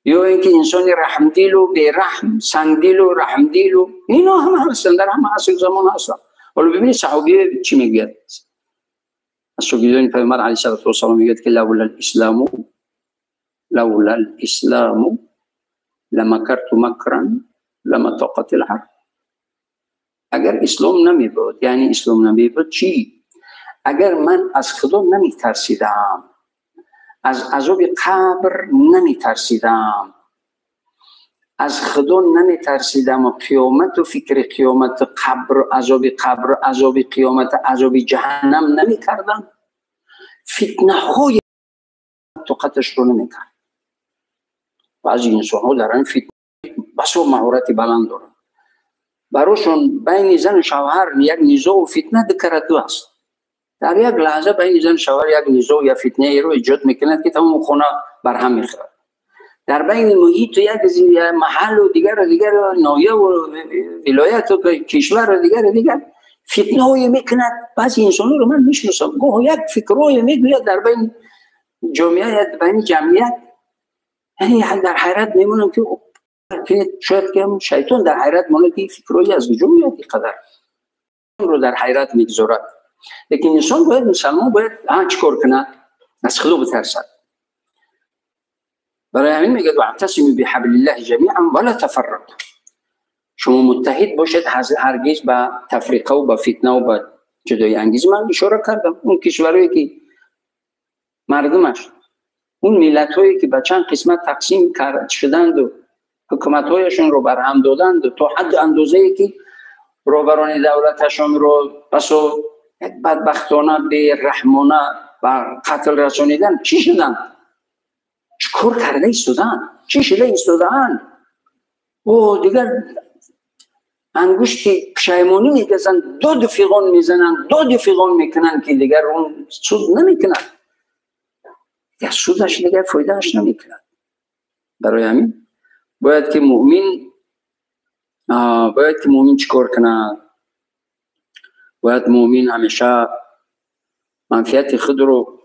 یا اینکه انسان رحمدیل و بیرحم، سنگدیل و رحمدیل و اینا هم هستن، در همه عصر زمان هستن. حالا ببینید صحابی چی میگه؟ از شاگردان پیامبر علیه السلام میگه که لولا الاسلام لمکرت مکرا لما طاقت الحرب. اگر اسلام نمی بود، یعنی اسلام نمی بود چی؟ اگر من از خدا نمی ترسیدم، از عذاب قبر نمی ترسیدم، از خدا نمی ترسیدم و قیامت و فکر قیامت قبر، عذاب قیامت، عذاب جهنم نمی کردم، فتنه های طاقتش رو نمی کرد. بعضی انسان ها دارن فتنه بسا مهارت بلند دارن، براشون بین زن و شوهر یک نزاع و فتنه دکردو است. در یک لحظه بین زن و شوهر یک نزاع یا فتنه رو ایجاد میکند که تمام خونه بر هم میخورد. در بین محیط یک محل و دیگر ناحیه و ولایت و کشور و دیگر فتنه های میکند. بعضی انسان رو من میشناسم گاه یک فکرهای میگوید در بین جامعه، بین جمعیت، یعنی در حیرت میمونم که شاید که شیطان در حیرت مونه که فکرهایی از کجا میاد اینقدر. رو در حیرت میگذارد. لیکن انسان باید، مسلمان باید چیکار کنه؟ از خدا بترسد. برای همین میگه واعتصموا بحبل الله جمیعا ولا تفرقوا. شما متحد باشید، هرگز به تفریقه و به فتنه و به جدایی انگیزی. من اشاره کردم اون کشورهایی که مردمش، اون ملت‌هایی که به چند قسمت تقسیم شدند و حکومت‌هایشون رو برهم دادند تا حد اندازه‌ای که رهبران دولتشون رو بسو بدبختانه به رحمانه و قتل رسانیدن. چی شدن؟ چیکار کرده ایستادن؟ چی شده ایستادن؟ او دیگر انگشت پشیمانی میکشن، داد فیغان میزنن، داد فیغان میکنن که دیگر اون سود نمیکنن، دیگر سودش دیگر فایدهش نمیکنن. برای همین باید که مؤمن چیکار کنه؟ باید مؤمن همیشه منفعت خود رو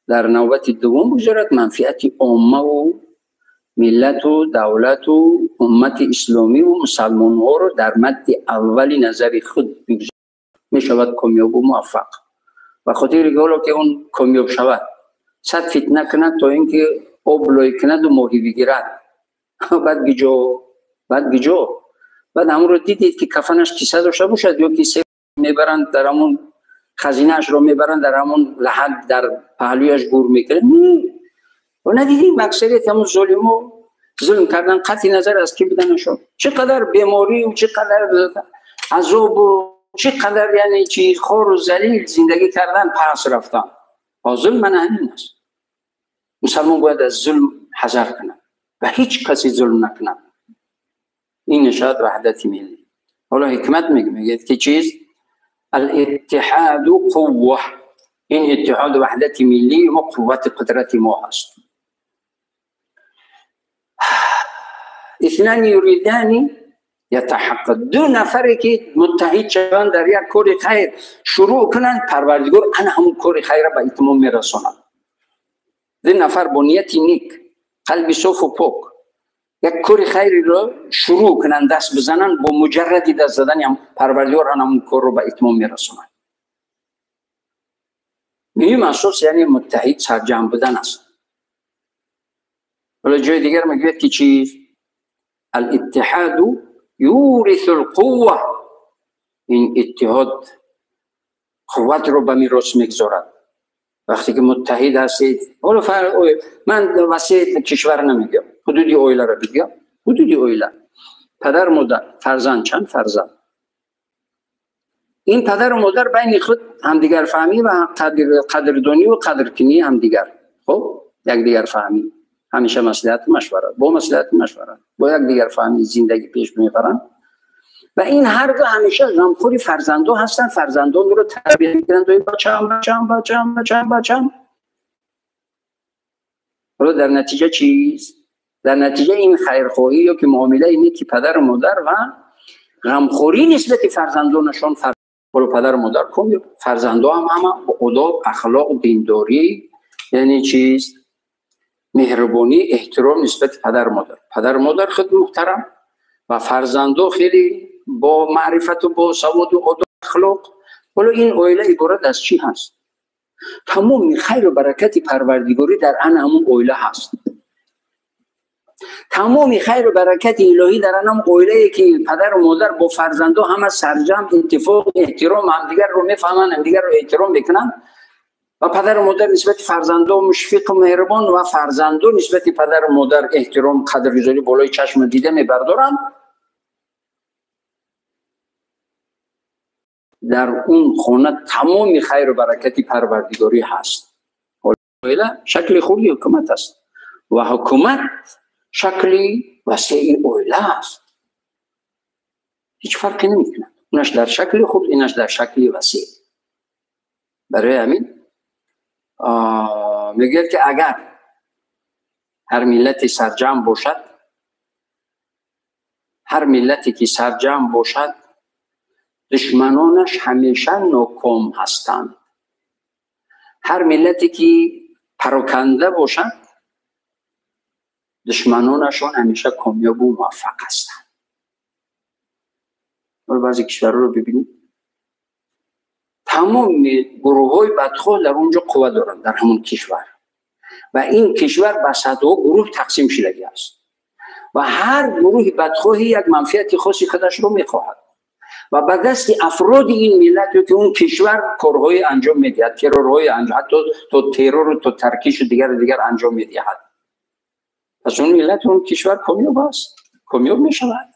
در نوبت دوم بگذارد، منفعت عامه و ملت و دولت و امت اسلامی و مسلمان ها رو در مد اولی نظر خود بگذارد، می شود کامیاب و موفق. و خاطر که اون کامیاب شود صد فتنه کند تا اینکه آب لای کند و ماهی بگیرد. بعد گجو بعد همون رو دیدید که کفنش کیسه داشته باشد یا کیسه میبرند در همون خزینه‌اش رو میبرند در همون لحد در پهلویش گور میکنه. و ندیدیم اکثریت همون ظلم کردن، قطع نظر از کی بدنشون، چقدر بیماری و چقدر عذاب و چقدر یعنی چیز خور و ذلیل زندگی کردن، پس رفتن. ظلم من همین است. مسلمان باید از ظلم حذر کنه و هیچ کسی ظلم نکنه. این نشاد وحدت ملی. حالا حکمت میگه که چیز الاتحاد قوه، این اتحاد وحدت ملی و قوت قدرت ما هست. اثنان یریدان یتحقق، دو نفری که متحد شوند در یک کار خیر شروع کنند، پروردگار آن همون کار خیر را به اتمام میرساند. دو نفر با نیت نیک، قلب صاف و پاک، یک کار خیری رو شروع کنند، دست بزنند، با مجرد دست زدن هم پروردگار آن همون کار رو به اتمام میرساند. مهم اساس یعنی متحد سرجم بودن است. ولی جای دیگر میگوید که چیز الاتحاد یورث القوه، این اتحاد قوت رو به میراث میگذارد. وقتی که متحد هستید، من وسیع کشور نمیگم، حدودی اویله رو بگم، حدودی اویله، پدر مادر، فرزند، چند فرزند، این پدر و مادر بین خود همدیگر فهمی و قدردانی و قدرکنی همدیگر، خب یک دیگر فهمی، همیشه مصلحت مشورت، با مصلحت مشورت با یک دیگر فهمی زندگی پیش میبرن. و این هر دو همیشه غمخوری فرزندان هستن، فرزندان رو تربیت میکنن، بچه‌ام. حالا در نتیجه چیز؟ در نتیجه این خیرخواهی یا که معامله اینه که پدر و مادر و غمخوری نسبت فرزندانشون، پدر و مادر کن، فرزندان هم با ادب، اخلاق و دینداری، یعنی چیز مهربانی، احترام نسبت پدر و مادر خود محترم و فرزندان خیلی با معرفت و با سواد و ادب اخلاق. ولی این اویله عبارت از چی هست؟ تمام خیر و برکت پروردگاری در آن همون اویله هست. تمام خیر و برکت الهی در آن همون اویله که پدر و مادر با فرزندان همه سرجم، اتفاق، احترام همدیگر رو میفهمن، همدیگر رو احترام میکنن و پدر و مادر نسبت فرزندان مشفق و مهربان و فرزندان نسبت پدر و مادر احترام، قدرگذاری بالای چشم دیده میبردارن. در اون خانه تمام خیر و برکت پروردگاری هست. حالا شکل خوبی حکومت است و حکومت شکلی وسیع اوله است، هیچ فرقی نمیکنه، اونش در شکل خوب، اینش در شکل وسیع. برای همین میگه که اگر هر ملتی سرجم باشد، هر ملتی که سرجم باشد، دشمنانش همیشه ناکام هستند. هر ملتی که پراکنده باشد، دشمنانشان همیشه کامیاب و موفق هستند. بعضی کشورها رو ببینید، تمام گروه های بدخواه در اونجا قوه دارن در همون کشور و این کشور به صدها گروه تقسیم شدگی است و هر گروه بدخواهی یک منفعت خاصی خودش رو میخواهد و به دست افراد این ملت که اون کشور کارهای انجام میدهد، ترورهای انجام، حتی تو ترور و تو ترکیش و دیگر انجام میدهد. پس اون ملت اون کشور کامیاب است، کامیاب میشود.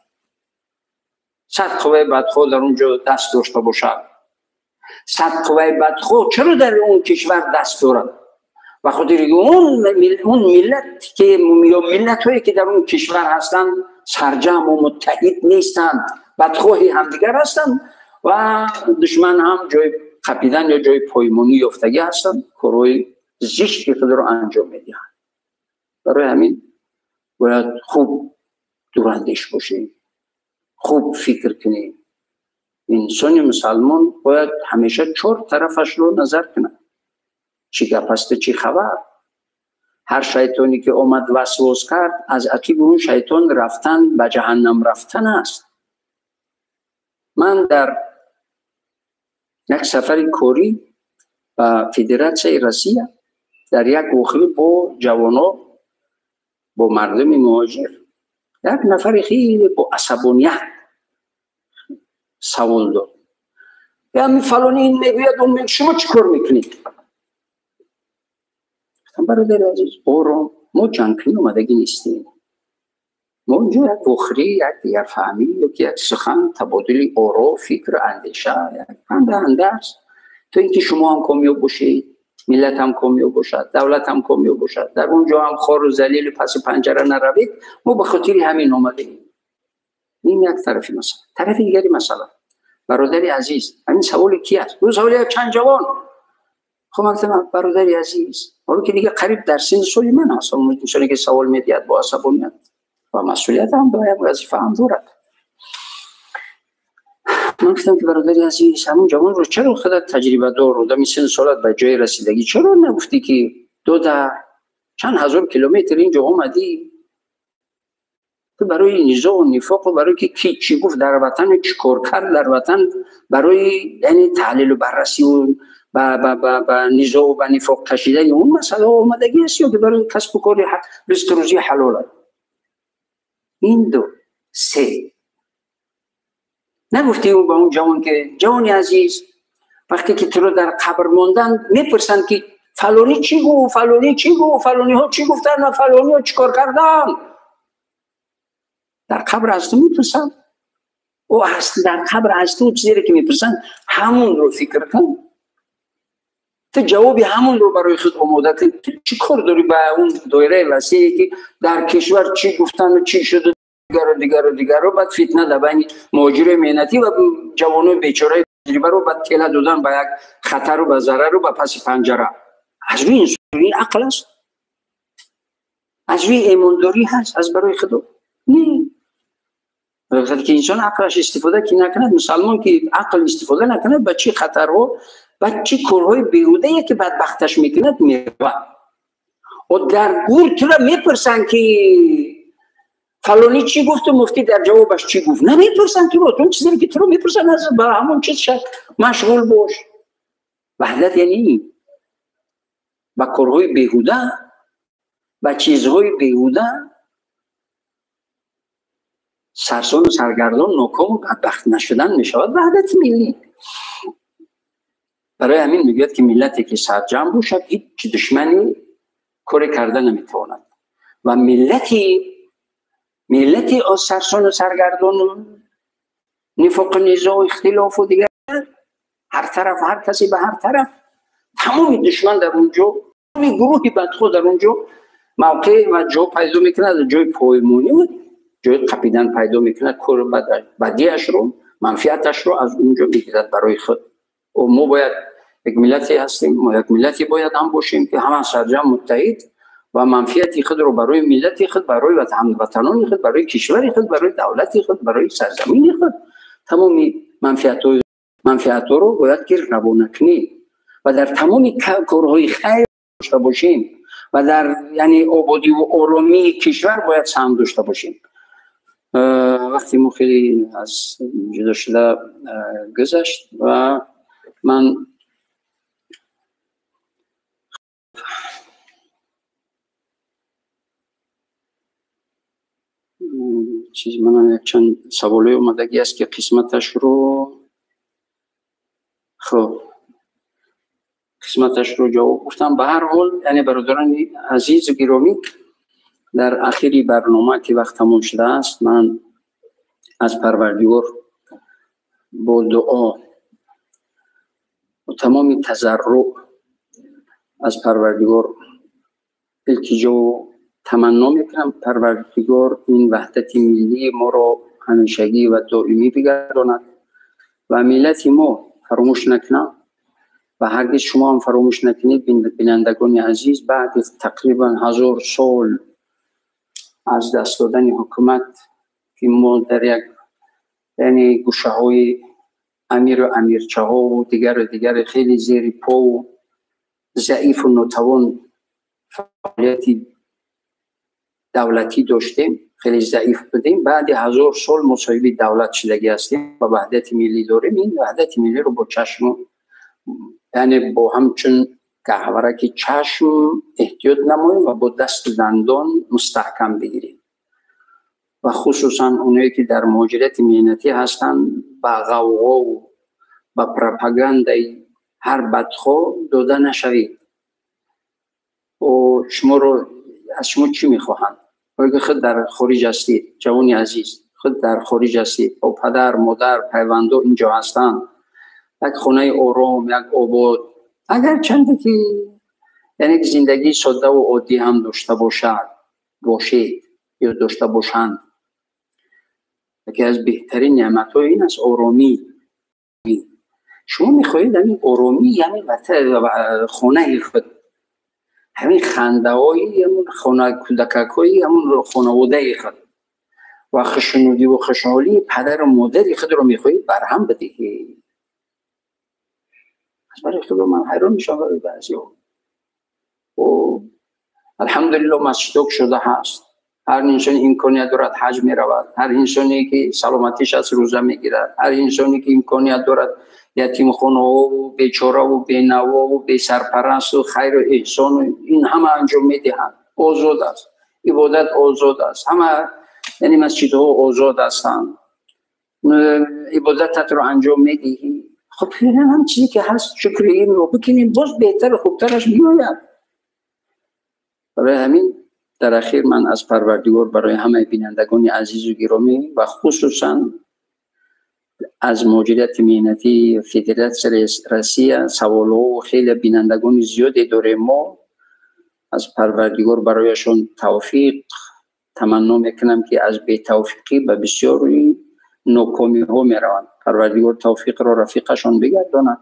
صد قوه بدخواه در اونجا دست داشته باشد. صد قوه بدخواه چرا در اون کشور دست دارد؟ و خاطر اون ملت که یا ملت هایی که در اون کشور هستند سرجم و متحد نیستند، بدخواهی همدیگر هستند و دشمن هم جای خپیدن یا جای پایمانی یافتگی هستند، کارهای زشتی خود را انجام میدهند. برای همین باید خوب دوراندیش باشیم، خوب فکر کنیم. انسان مسلمان باید همیشه 4 طرفش رو نظر کنه، چی گپ است چی خبر. هر شیطانی که اومد وسواس کرد از عقیب اون شیطان رفتن به جهنم رفتن است. من در یک سفر کاری به فدراسیون روسیه در یک واقعه با جوانا با مردم مهاجر یک نفر خیلی با عصبانیت سوال داد. یا فلانی این میگوید اون میگوید شما چی کار میکنید؟ برادر عزیز آرام، ما جنگی اومدگی نیستیم. ما اینجا یک وخری، یک فهمی، یک سخن تبادل آرا، فکر، اندیشه، یک پنده است. تو اینکه شما هم کامیاب باشید، ملت هم کامیاب باشد، دولت هم کامیاب باشد، در اونجا هم خار و ذلیل پس پنجره نروید. ما به خاطر همین اومدیم. این یک طرفی مثلا. طرف دیگری مثلا برادر عزیز، همین سوال کی است؟ روز سوال چند جوان. خب مثلا برادر عزیز، حالا که دیگه قریب در سن سال من هستم، میتونه که سوال میدید با عصبانیت و مسئولیت هم باید وظیفه هم دارد. من گفتم که برادر عزیز، همون جوان رو چرا خودت تجربه دار و در سن سالت به جای رسیدگی چرا نگفتی که چند هزار کیلومتر اینجا اومدی تو برای نزاع و نفاق و برای که کی چی گفت در وطن، چی کار کرد در وطن، برای یعنی تحلیل و بررسی و با نزاع و با نفاق کشیدن اون مسئله آمدگی است یا که برای کسب و کار رزق روزی حلال است؟ این 2 3 نگفتی او با اون جوان که جوانی عزیز وقتی که تو رو در قبر ماندن میپرسن که فلانی چی گفت، فلانی چی گفت، فلانی ها چی گفتن و فلانی ها چی کار کردن؟ در قبر از تو میپرسن. او هست در قبر از تو چیزی که میپرسن همون رو فکر کن. تو جوابی همون رو برای خود آماده کن. تو چی کار داری به اون دایره وسیعی که در کشور چی گفتن و چی شده دیگر رو بعد فتنه در بین مهاجر مهنتی و جوانای بیچاره تجربه رو بعد تله دادن به یک خطر و به ضرر و به پس پنجره. از روی این عقل است؟ از روی ایمانداری هست؟ از برای خدا؟ نه. وقتی که انسان عقلش استفاده که نکند، مسلمان که عقل استفاده نکند، به چی خطرها و چی کارهای بیهوده که بدبختش میکند میره. و در گور تو را میپرسن که فلانی چی گفت و مفتی در جوابش چی گفت. نمیپرسن تو رو، اون چیزی که تو رو میپرسن از با همون چیز مشغول باش. وحدت یعنی این. با کارهای بیهوده با چیزهای بیهوده سرسان و سرگردان ناکام و بدبخت نشدن میشود وحدت ملی. برای همین میگوید که ملتی که سرجم باشد هیچ دشمنی کار کردن نمیتواند و ملتی از سرسان و سرگردان نفاق نزاع و اختلاف و دیگر هر طرف هر کسی به هر طرف تمام دشمن در اونجا، تمام گروهی بدخواه در اونجا موقع و جا پیدا میکند، جای پایمانی و جای قپیدن پیدا میکند، کار بدیش رو منفعتش رو از اونجا میگیرد برای خود. و ما باید یک ملتی هستیم، ما یک ملتی باید هم باشیم که همه سرجم متحد و منفعت خود رو برای ملت خود، برای وطنان خود، برای کشور خود، برای دولت خود، برای سرزمین خود تمام منفعت رو باید که روانه کنیم و در تمام کارهای خیر داشته باشیم و در یعنی آبادی و آرامی کشور باید سهم داشته باشیم. وقتی ما خیلی از جدا شده گذشت و من چیز من چند سوالی اومدگی است که قسمتش رو جواب گفتم. به هر حال یعنی برادران عزیز و گرامی، در آخری برنامه که وقت تمام شده است، من از پروردگار با دعا و تمام تضرع از پروردگار التجا و تمنا میکنم پروردگار این وحدت ملی ما را همیشگی و دائمی بگرداند و ملت ما فراموش نکنه و هرگز شما هم فراموش نکنید. بینندگان عزیز، بعد تقریبا 1000 سال از دست دادن حکومت که ما در یک یعنی گوشه های امیر و امیرچه ها و دیگر خیلی زیر پا و ضعیف و ناتوان فعالیتی دولتی داشتیم، خیلی ضعیف بودیم. بعد 1000 سال مصاحب دولت شدگی هستیم و وحدت ملی داریم. این وحدت ملی رو با چشم یعنی با همچون گهورک چشم احتیاط نماییم و با دست دندان مستحکم بگیریم و خصوصا اونایی که در مهاجرت مهنتی هستن با غوغا و با پروپاگاندای هر بدخواه داده نشوید. و شما رو از شما چی میخواهند؟ اگه خود در خارج هستید، جوانی عزیز، خود در خارج هستید و پدر مادر پیوندو اینجا هستند، یک خونه آرام، یک آباد، اگر چند که یعنی زندگی ساده و عادی هم داشته باشید یا داشته باشند، یکی از بهترین نعمت‌های این است آرامی. شما میخواهید همین آرامی یعنی خانه خود، همین خنده هایی، همون خانه کودکک هایی، همون خانواده خود و خشنودی و خشحالی پدر و مادر خود رو میخواهید برهم بدهید. از برای خود من حیران میشم برای بعضی ها. و الحمدلله مسجد شده هست، هر انسانی امکانیت دارد حج می رود، هر انسانی که سلامتیش از روزه می گیرد، هر انسانی که امکانیت دارد یتیم خانه و بیچاره و بینوا و بی سرپرست و خیر و احسان این همه انجام می دهند. آزاد است، عبادت آزاد است، همه یعنی مسجد ها آزاد هستند، عبادتت رو انجام می دهی. خب فعلا هم چیزی که هست شکر این رو بکنیم، باز بهتر و خوبترش میآید. برای همین در اخیر من از پروردگار برای همه بینندگان عزیز و گرامی و خصوصا از مهاجرت مهنتی فدراسیون روسیه سوال و خیلی بینندگان زیادی داریم، ما از پروردگار برایشون توفیق تمنا میکنم که از بی توفیقی به بسیاری ناکامی ها میروند. پروردگار توفیق را رفیقشان بگرداند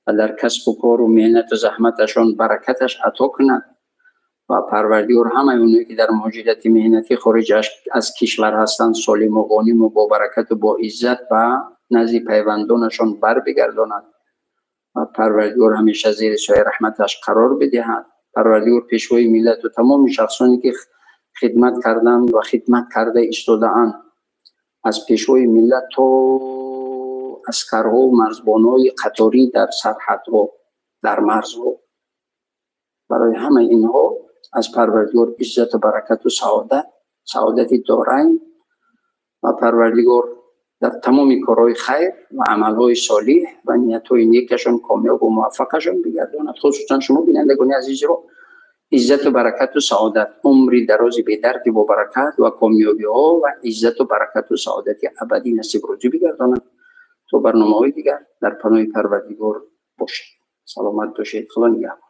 و در کسب و کار و مهنت و زحمتشان برکتش عطا کند و پروردگار همه اونایی که در مهاجرت مهنتی خارج از کشور هستند سالم و غانم و با برکت و با عزت و نزد پیوندانشان بر بگرداند و پروردگار همیشه زیر سایه رحمتش قرار بدهد. پروردگار پیشوای ملت و تمام شخصانی که خدمت کردند و خدمت کرده ایستاده‌اند، از پیشوای ملت تا عسکرها و مرزبانای قطاری در سرحدها در مرزها، برای همه اینها از پروردگار عزت و برکت و سعادت داریم و پروردگار در تمام کارهای خیر و عملهای صالح و نیتهای نیکشان کامیاب و موفقشان بگرداند. خصوصا شما بینندگان عزیز رو عزت و برکت و سعادت، عمری درازی به درد و برکت و کامیابی ها و عزت و برکت و سعادت ابدی نصیب روزی بگرداند. تو برنامه های دیگر در پناه پروردگار باشید. سلامت باشید. خدا نگهدار.